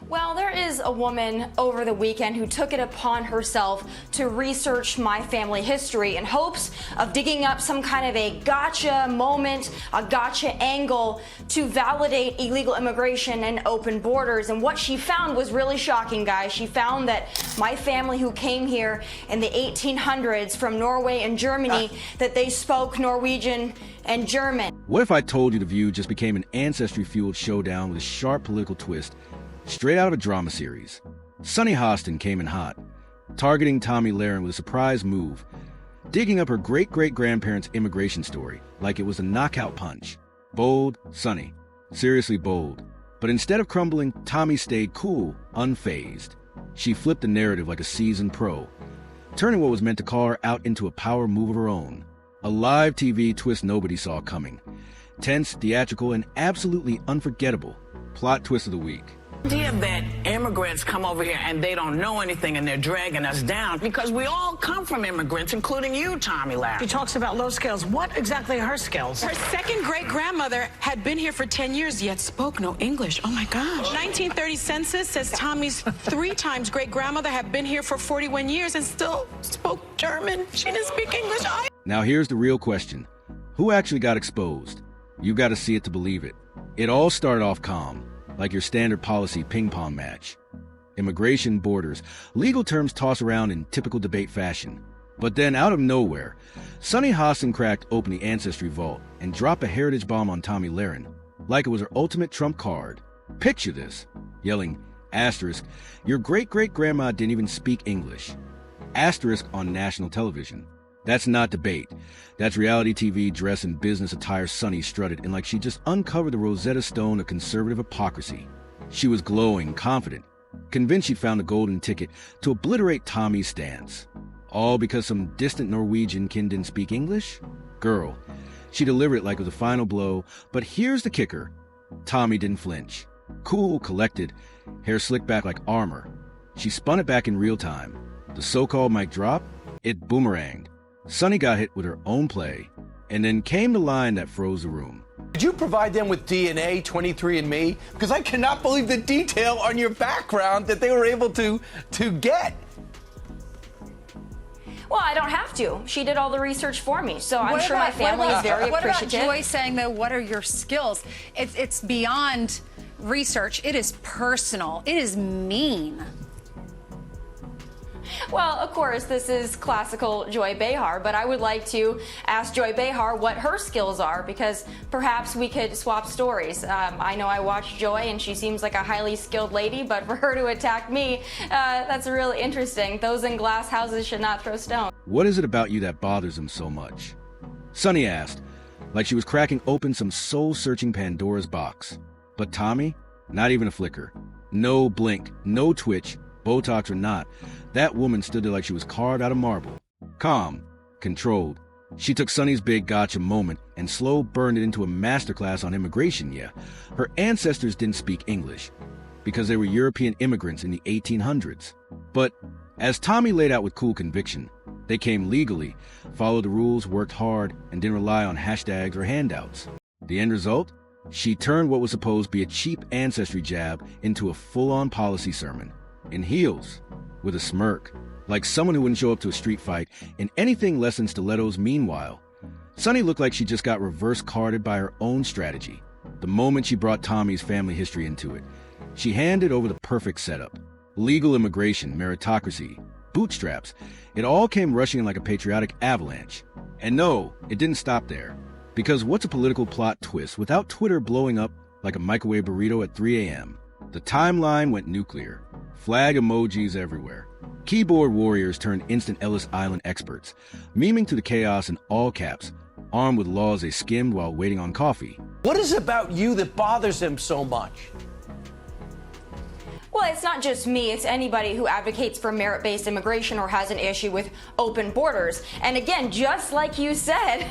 Well, there is a woman over the weekend who took it upon herself to research my family history in hopes of digging up some kind of a gotcha moment, a gotcha angle to validate illegal immigration and open borders. And what she found was really shocking, guys. She found that my family who came here in the 1800s from Norway and Germany, that they spoke Norwegian and German. What if I told you The View just became an ancestry-fueled showdown with a sharp political twist straight out of a drama series? Sunny Hostin came in hot, targeting Tomi Lahren with a surprise move, digging up her great-great-grandparents' immigration story like it was a knockout punch. Bold, Sunny. Seriously bold. But instead of crumbling, Tomi stayed cool, unfazed. She flipped the narrative like a seasoned pro, turning what was meant to call her out into a power move of her own. A live TV twist nobody saw coming. Tense, theatrical, and absolutely unforgettable. Plot twist of the week. The idea that immigrants come over here and they don't know anything and they're dragging us down, because we all come from immigrants, including you, Tomi Lahren. She talks about low skills. What exactly are her skills? Her second great-grandmother had been here for 10 years, yet spoke no English. Oh, my gosh. 1930 census says Tommy's 3 times great-grandmother had been here for 41 years and still spoke German. She didn't speak English. Now here's the real question. Who actually got exposed? You got to see it to believe it. It all started off calm, like your standard policy ping-pong match. Immigration, borders, legal terms tossed around in typical debate fashion. But then, out of nowhere, Sunny Hostin cracked open the Ancestry vault and dropped a heritage bomb on Tomi Lahren, like it was her ultimate trump card. Picture this, yelling, asterisk, your great-great-grandma didn't even speak English. Asterisk on national television. That's not debate. That's reality TV dress and business attire Sunny strutted in like she just uncovered the Rosetta Stone of conservative hypocrisy. She was glowing, confident, convinced she'd found the golden ticket to obliterate Tomi's stance. All because some distant Norwegian kin didn't speak English? Girl, she delivered it like it was the final blow, but here's the kicker. Tomi didn't flinch. Cool, collected, hair slicked back like armor. She spun it back in real time. The so-called mic drop, it boomeranged. Sunny got hit with her own play, and then came the line that froze the room. Did you provide them with DNA, 23andMe? Because I cannot believe the detail on your background that they were able to get. Well, I don't have to. She did all the research for me, so I'm sure my family is very appreciative. What about Joy saying, though, what are your skills? It's beyond research. It is personal. It is mean. Well, of course, this is classical Joy Behar, but I would like to ask Joy Behar what her skills are, because perhaps we could swap stories. I know I watched Joy, and she seems like a highly skilled lady, but for her to attack me, that's really interesting. Those in glass houses should not throw stones. What is it about you that bothers him so much? Sunny asked, like she was cracking open some soul-searching Pandora's box. But Tomi, not even a flicker. No blink, no twitch, Botox or not, that woman stood there like she was carved out of marble. Calm, controlled. She took Sunny's big gotcha moment and slow burned it into a masterclass on immigration, yeah. Her ancestors didn't speak English because they were European immigrants in the 1800s. But as Tomi laid out with cool conviction, they came legally, followed the rules, worked hard, and didn't rely on hashtags or handouts. The end result? She turned what was supposed to be a cheap ancestry jab into a full-on policy sermon. In heels, with a smirk, like someone who wouldn't show up to a street fight in anything less than stilettos. Meanwhile, Sunny looked like she just got reverse carded by her own strategy. The moment she brought Tomi's family history into it, she handed over the perfect setup. Legal immigration, meritocracy, bootstraps, it all came rushing in like a patriotic avalanche. And no, it didn't stop there. Because what's a political plot twist without Twitter blowing up like a microwave burrito at 3 a.m.? The timeline went nuclear. Flag emojis everywhere. Keyboard warriors turned instant Ellis Island experts, memeing to the chaos in all caps, armed with laws they skimmed while waiting on coffee. What is it about you that bothers them so much? Well, it's not just me, it's anybody who advocates for merit-based immigration or has an issue with open borders. And again, just like you said,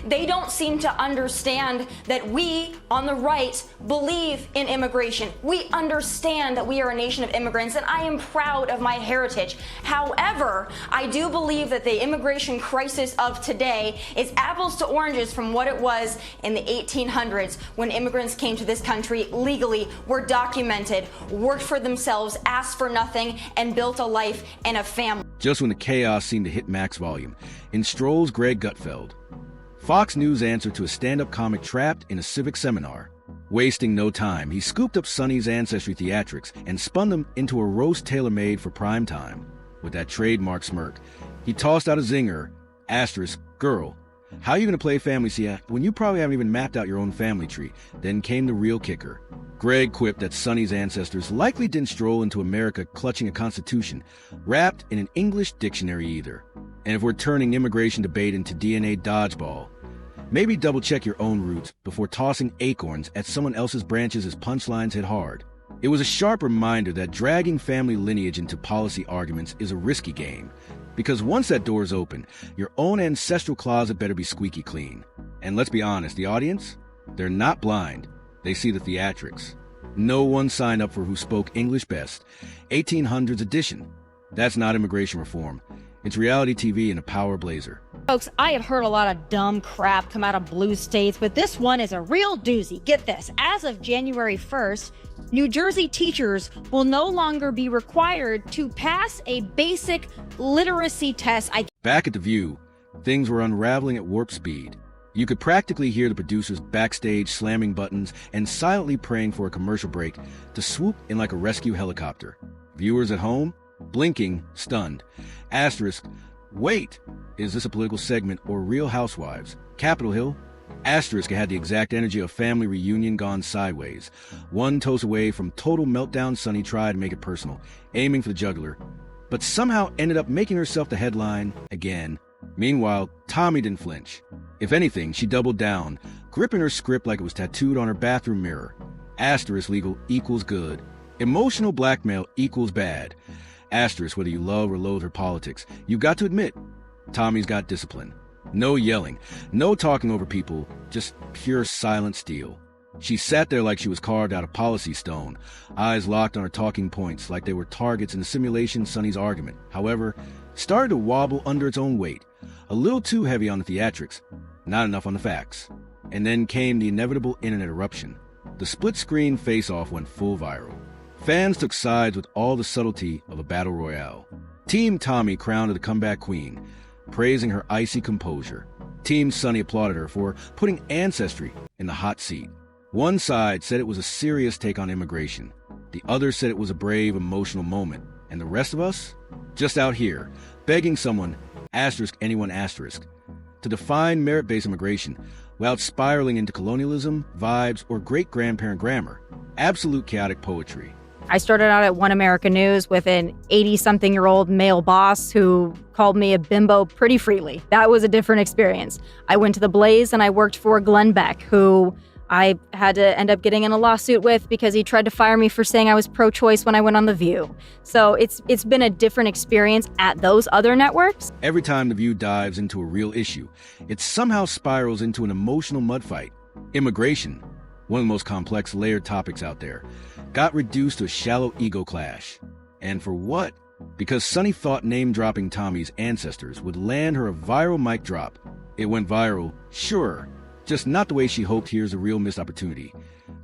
they don't seem to understand that we on the right believe in immigration. We understand that we are a nation of immigrants, and I am proud of my heritage. However, I do believe that the immigration crisis of today is apples to oranges from what it was in the 1800s when immigrants came to this country legally, were documented, worked for themselves, asked for nothing, and built a life and a family. Just when the chaos seemed to hit max volume, in strolls Greg Gutfeld, Fox News answered to a stand-up comic trapped in a civic seminar. Wasting no time, he scooped up Sunny's ancestry theatrics and spun them into a roast tailor-made for prime time. With that trademark smirk, he tossed out a zinger, asterisk, girl, how are you going to play family when you probably haven't even mapped out your own family tree? Then came the real kicker. Greg quipped that Sunny's ancestors likely didn't stroll into America clutching a constitution, wrapped in an English dictionary either. And if we're turning immigration debate into DNA dodgeball, maybe double-check your own roots before tossing acorns at someone else's branches as punchlines hit hard. It was a sharp reminder that dragging family lineage into policy arguments is a risky game, because once that door is open, your own ancestral closet better be squeaky clean. And let's be honest, the audience? They're not blind. They see the theatrics. No one signed up for Who Spoke English Best, 1800s edition. That's not immigration reform. It's reality TV in a power blazer. Folks, I have heard a lot of dumb crap come out of blue states, but this one is a real doozy. Get this. As of January 1st, New Jersey teachers will no longer be required to pass a basic literacy test. Back at The View, things were unraveling at warp speed. You could practically hear the producers backstage slamming buttons and silently praying for a commercial break to swoop in like a rescue helicopter. Viewers at home, blinking, stunned. Asterisk, wait, is this a political segment or Real Housewives? Capitol Hill? Asterisk had the exact energy of family reunion gone sideways. One toast away from total meltdown, Sunny tried to make it personal, aiming for the jugular, but somehow ended up making herself the headline again. Meanwhile, Tomi didn't flinch. If anything, she doubled down, gripping her script like it was tattooed on her bathroom mirror. Asterisk legal equals good. Emotional blackmail equals bad. Asterisk whether you love or loathe her politics. You've got to admit, Tomi's got discipline. No yelling, no talking over people, just pure silent steel. She sat there like she was carved out of policy stone, eyes locked on her talking points like they were targets in the simulation Sunny's argument. However, started to wobble under its own weight, a little too heavy on the theatrics, not enough on the facts. And then came the inevitable internet eruption. The split-screen face-off went full viral. Fans took sides with all the subtlety of a battle royale. Team Tomi crowned her the comeback queen, praising her icy composure. Team Sunny applauded her for putting ancestry in the hot seat. One side said it was a serious take on immigration. The other said it was a brave, emotional moment. And the rest of us? Just out here, begging someone, asterisk anyone asterisk, to define merit-based immigration without spiraling into colonialism, vibes, or great-grandparent grammar. Absolute chaotic poetry. I started out at One America News with an 80-something-year-old male boss who called me a bimbo pretty freely. That was a different experience. I went to the Blaze and I worked for Glenn Beck, who I had to end up getting in a lawsuit with because he tried to fire me for saying I was pro-choice when I went on The View. So it's been a different experience at those other networks. Every time The View dives into a real issue, it somehow spirals into an emotional mudfight. Immigration, one of the most complex layered topics out there, got reduced to a shallow ego clash. And for what? Because Sunny thought name-dropping Tomi's ancestors would land her a viral mic drop. It went viral, sure, just not the way she hoped. Here's a real missed opportunity.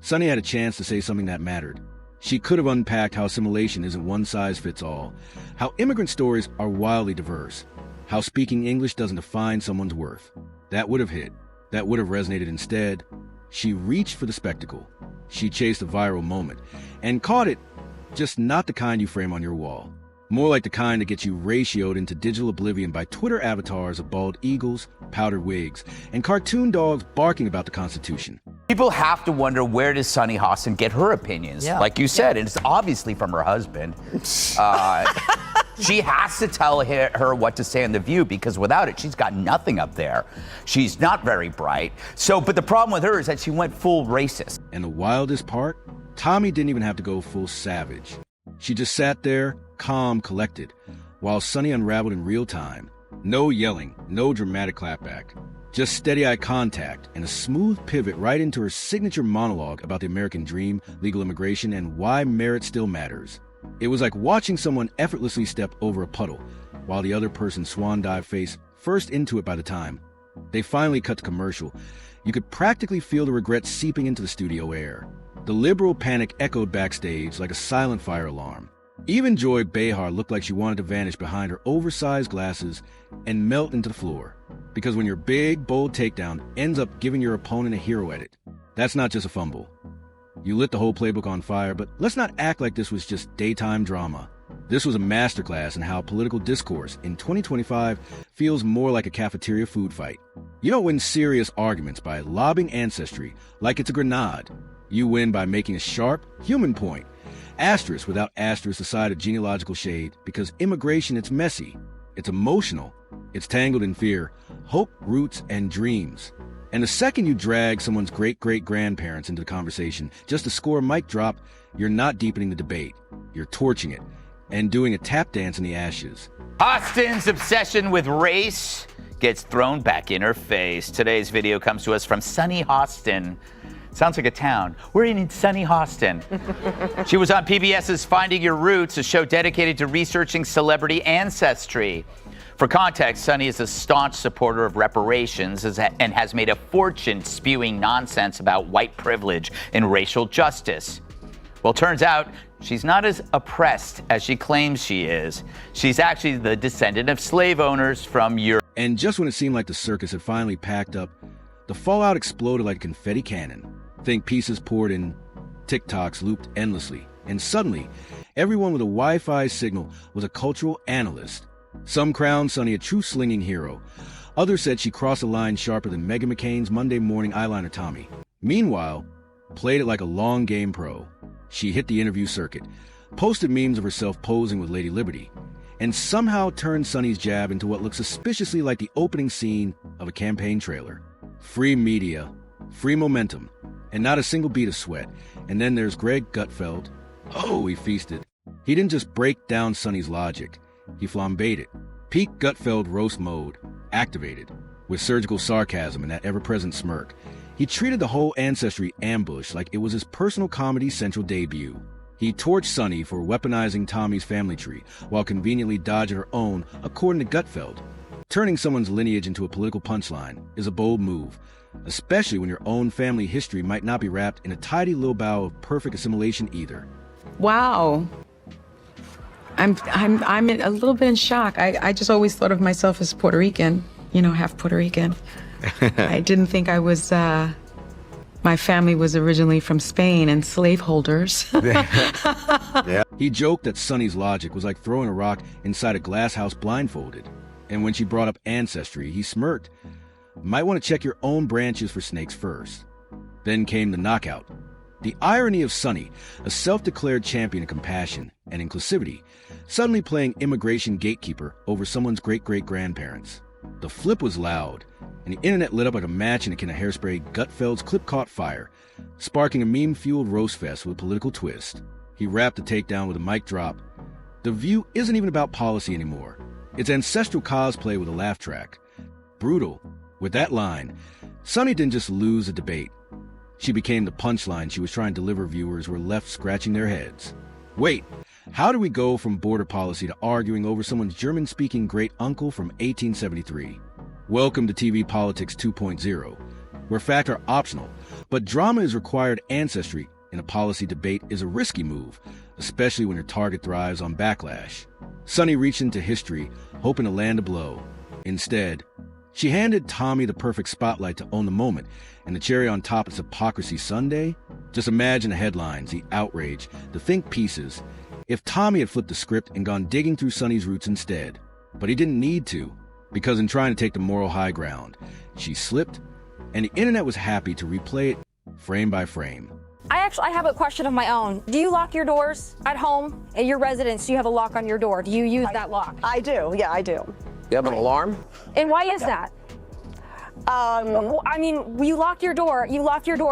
Sunny had a chance to say something that mattered. She could have unpacked how assimilation isn't one-size-fits-all, how immigrant stories are wildly diverse, how speaking English doesn't define someone's worth. That would have hit. That would have resonated. Instead, she reached for the spectacle. She chased a viral moment and caught it, just not the kind you frame on your wall. More like the kind that gets you ratioed into digital oblivion by Twitter avatars of bald eagles, powdered wigs, and cartoon dogs barking about the Constitution. People have to wonder, where does Sunny Hostin get her opinions? Yeah. Like you said, and it's obviously from her husband. She has to tell her what to say on The View, because without it, she's got nothing up there. She's not very bright. But the problem with her is that she went full racist. And the wildest part? Tomi didn't even have to go full savage. She just sat there, calm, collected, while Sunny unraveled in real time. No yelling, no dramatic clapback. Just steady eye contact and a smooth pivot right into her signature monologue about the American dream, legal immigration, and why merit still matters. It was like watching someone effortlessly step over a puddle, while the other person swan dive face first into it by the time they finally cut to commercial. You could practically feel the regret seeping into the studio air. The liberal panic echoed backstage like a silent fire alarm. Even Joy Behar looked like she wanted to vanish behind her oversized glasses and melt into the floor. Because when your big, bold takedown ends up giving your opponent a hero edit, that's not just a fumble. You lit the whole playbook on fire, but let's not act like this was just daytime drama. This was a masterclass in how political discourse in 2025 feels more like a cafeteria food fight. You don't win serious arguments by lobbing ancestry like it's a grenade. You win by making a sharp, human point. Asterisk without asterisk aside of genealogical shade, because immigration, it's messy, it's emotional, it's tangled in fear, hope, roots, and dreams. And the second you drag someone's great-great-grandparents into the conversation just to score a mic drop, you're not deepening the debate. You're torching it and doing a tap dance in the ashes. Hostin's obsession with race gets thrown back in her face. Today's video comes to us from Sunny Hostin. Sounds like a town. We're in Sunny Hostin. She was on PBS's Finding Your Roots, a show dedicated to researching celebrity ancestry. For context, Sunny is a staunch supporter of reparations and has made a fortune spewing nonsense about white privilege and racial justice. Well, turns out she's not as oppressed as she claims she is. She's actually the descendant of slave owners from Europe. And just when it seemed like the circus had finally packed up, the fallout exploded like a confetti cannon. Think pieces poured in, TikToks looped endlessly, and suddenly, everyone with a Wi-Fi signal was a cultural analyst. Some crowned Sunny a true slinging hero. Others said she crossed a line sharper than Meghan McCain's Monday morning eyeliner Tommy. Meanwhile, played it like a long game pro. She hit the interview circuit, posted memes of herself posing with Lady Liberty, and somehow turned Sunny's jab into what looks suspiciously like the opening scene of a campaign trailer. Free media, free momentum, and not a single bead of sweat. And then there's Greg Gutfeld. Oh, he feasted. He didn't just break down Sunny's logic. He flambéed it. Peak Gutfeld roast mode, activated, with surgical sarcasm and that ever-present smirk. He treated the whole ancestry ambush like it was his personal Comedy Central debut. He torched Sunny for weaponizing Tommy's family tree while conveniently dodging her own, according to Gutfeld. Turning someone's lineage into a political punchline is a bold move, especially when your own family history might not be wrapped in a tidy little bow of perfect assimilation either. Wow. I'm a little bit in shock. I just always thought of myself as Puerto Rican, half Puerto Rican. I didn't think I was, my family was originally from Spain and slaveholders. Yeah. He joked that Sunny's logic was like throwing a rock inside a glass house blindfolded. And when she brought up ancestry, he smirked. Might want to check your own branches for snakes first. Then came the knockout. The irony of Sunny, a self-declared champion of compassion and inclusivity, suddenly playing immigration gatekeeper over someone's great-great-grandparents. The flip was loud, and the internet lit up like a match in a can of hairspray. Gutfeld's clip caught fire, sparking a meme-fueled roast fest with a political twist. He wrapped the takedown with a mic drop. The View isn't even about policy anymore. It's ancestral cosplay with a laugh track. Brutal. With that line, Sunny didn't just lose a debate. She became the punchline she was trying to deliver. Viewers were left scratching their heads. Wait, how do we go from border policy to arguing over someone's German-speaking great-uncle from 1873? Welcome to TV Politics 2.0, where facts are optional, but drama is required. Ancestry in a policy debate is a risky move, especially when your target thrives on backlash. Sunny reached into history, hoping to land a blow. Instead, she handed Tommy the perfect spotlight to own the moment, and the cherry on top is Hypocrisy Sunday. Just imagine the headlines, the outrage, the think pieces, if Tommy had flipped the script and gone digging through Sunny's roots instead. But he didn't need to, because in trying to take the moral high ground, she slipped, and the internet was happy to replay it frame by frame. I have a question of my own. Do you lock your doors at home? At your residence, do you have a lock on your door? Do you use that lock? I do, yeah, I do. You have an alarm? And why is that? I mean, you lock your door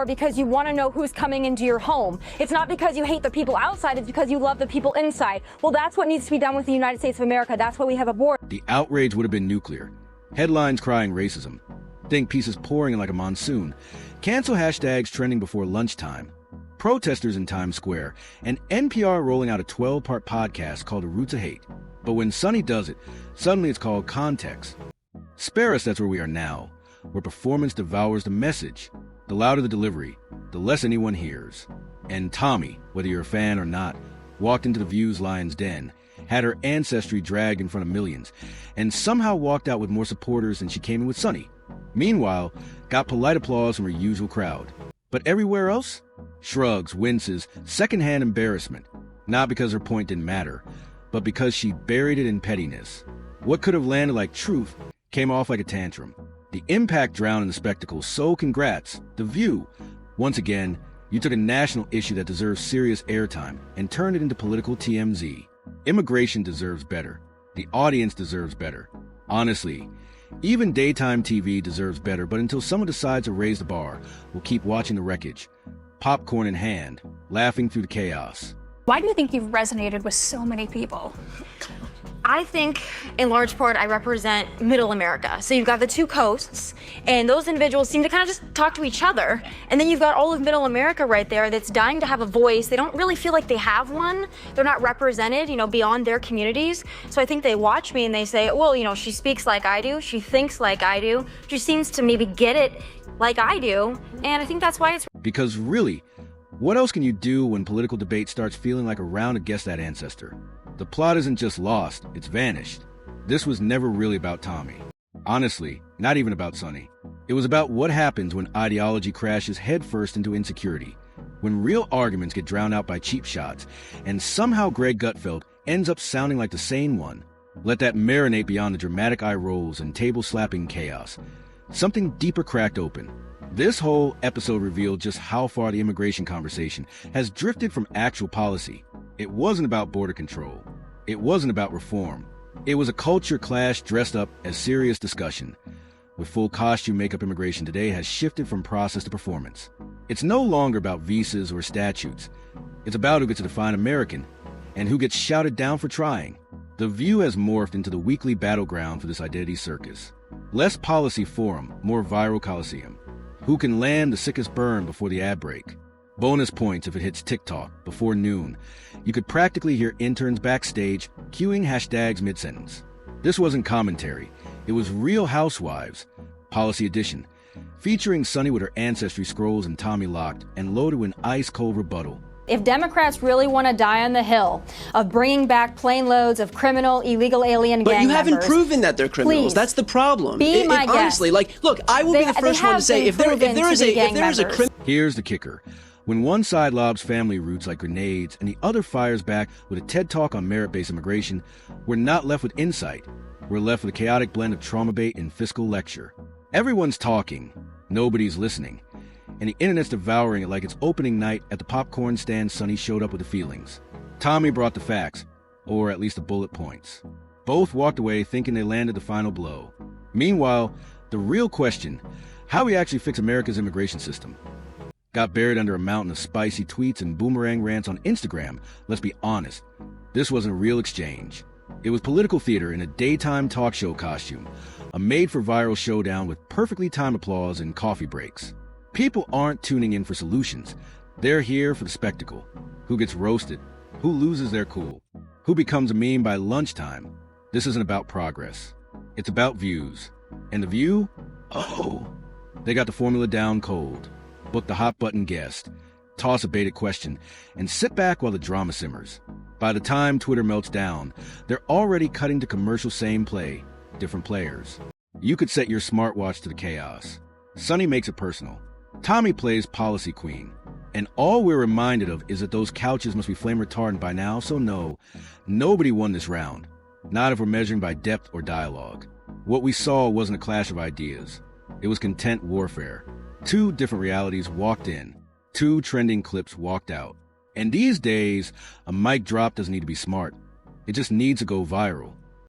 because you want to know who's coming into your home. It's not because you hate the people outside, it's because you love the people inside. Well, that's what needs to be done with the United States of America. That's why we have a border. The outrage would have been nuclear. Headlines crying racism. Think pieces pouring in like a monsoon. Cancel hashtags trending before lunchtime. Protesters in Times Square. And NPR rolling out a 12-part podcast called The Roots of Hate. But when Sunny does it, suddenly it's called context. Spare us, that's where we are now, where performance devours the message. The louder the delivery, the less anyone hears. And Tomi, whether you're a fan or not, walked into the View's lion's den, had her ancestry dragged in front of millions, and somehow walked out with more supporters than she came in with Sunny. Meanwhile, got polite applause from her usual crowd. But everywhere else? Shrugs, winces, secondhand embarrassment. Not because her point didn't matter, but because she buried it in pettiness. What could have landed like truth came off like a tantrum. The impact drowned in the spectacle, so congrats. The View. Once again, you took a national issue that deserves serious airtime and turned it into political TMZ. Immigration deserves better. The audience deserves better. Honestly, even daytime TV deserves better, but until someone decides to raise the bar, we'll keep watching the wreckage, popcorn in hand, laughing through the chaos. Why do you think you've resonated with so many people? I think, in large part, I represent middle America. So you've got the two coasts, and those individuals seem to kind of just talk to each other. And then you've got all of middle America right there that's dying to have a voice. They don't really feel like they have one. They're not represented, beyond their communities. So I think they watch me and they say, well, she speaks like I do. She thinks like I do. She seems to maybe get it like I do. And I think that's why it's... Because really, what else can you do when political debate starts feeling like a round against that ancestor? The plot isn't just lost, it's vanished. This was never really about Tomi. Honestly, not even about Sunny. It was about what happens when ideology crashes headfirst into insecurity, when real arguments get drowned out by cheap shots, and somehow Greg Gutfeld ends up sounding like the sane one. Let that marinate beyond the dramatic eye rolls and table-slapping chaos. Something deeper cracked open. This whole episode revealed just how far the immigration conversation has drifted from actual policy. It wasn't about border control. It wasn't about reform. It was a culture clash dressed up as serious discussion. With full costume makeup, immigration today has shifted from process to performance. It's no longer about visas or statutes. It's about who gets to define American and who gets shouted down for trying. The View has morphed into the weekly battleground for this identity circus. Less policy forum, more viral coliseum. Who can land the sickest burn before the ad break? Bonus points if it hits TikTok before noon. You could practically hear interns backstage queuing hashtags mid-sentence. This wasn't commentary. It was Real Housewives, Policy Edition, featuring Sunny with her ancestry scrolls and Tomi locked and loaded with an ice-cold rebuttal. If Democrats really want to die on the hill of bringing back plane loads of criminal, illegal alien gang members... But you haven't proven that they're criminals. Please, that's the problem. Be my guest. Honestly, look, I will be the first one to say if there is a criminal... Here's the kicker. When one side lobs family roots like grenades and the other fires back with a TED Talk on merit-based immigration, we're not left with insight. We're left with a chaotic blend of trauma bait and fiscal lecture. Everyone's talking. Nobody's listening. And the internet's devouring it like it's opening night at the popcorn stand. Sunny showed up with the feelings. Tomi brought the facts, or at least the bullet points. Both walked away thinking they landed the final blow. Meanwhile, the real question, how we actually fix America's immigration system, got buried under a mountain of spicy tweets and boomerang rants on Instagram. Let's be honest, this wasn't a real exchange. It was political theater in a daytime talk show costume, a made-for-viral showdown with perfectly timed applause and coffee breaks. People aren't tuning in for solutions. They're here for the spectacle. Who gets roasted? Who loses their cool? Who becomes a meme by lunchtime? This isn't about progress. It's about views. And the View? Oh, they got the formula down cold. Book the hot button guest, toss a baited question, and sit back while the drama simmers. By the time Twitter melts down, they're already cutting to commercial same play, different players. You could set your smartwatch to the chaos. Sunny makes it personal. Tomi plays policy queen. And all we're reminded of is that those couches must be flame retardant by now, so no, nobody won this round. Not if we're measuring by depth or dialogue. What we saw wasn't a clash of ideas. It was content warfare. Two different realities walked in. Two trending clips walked out. And these days, a mic drop doesn't need to be smart. It just needs to go viral.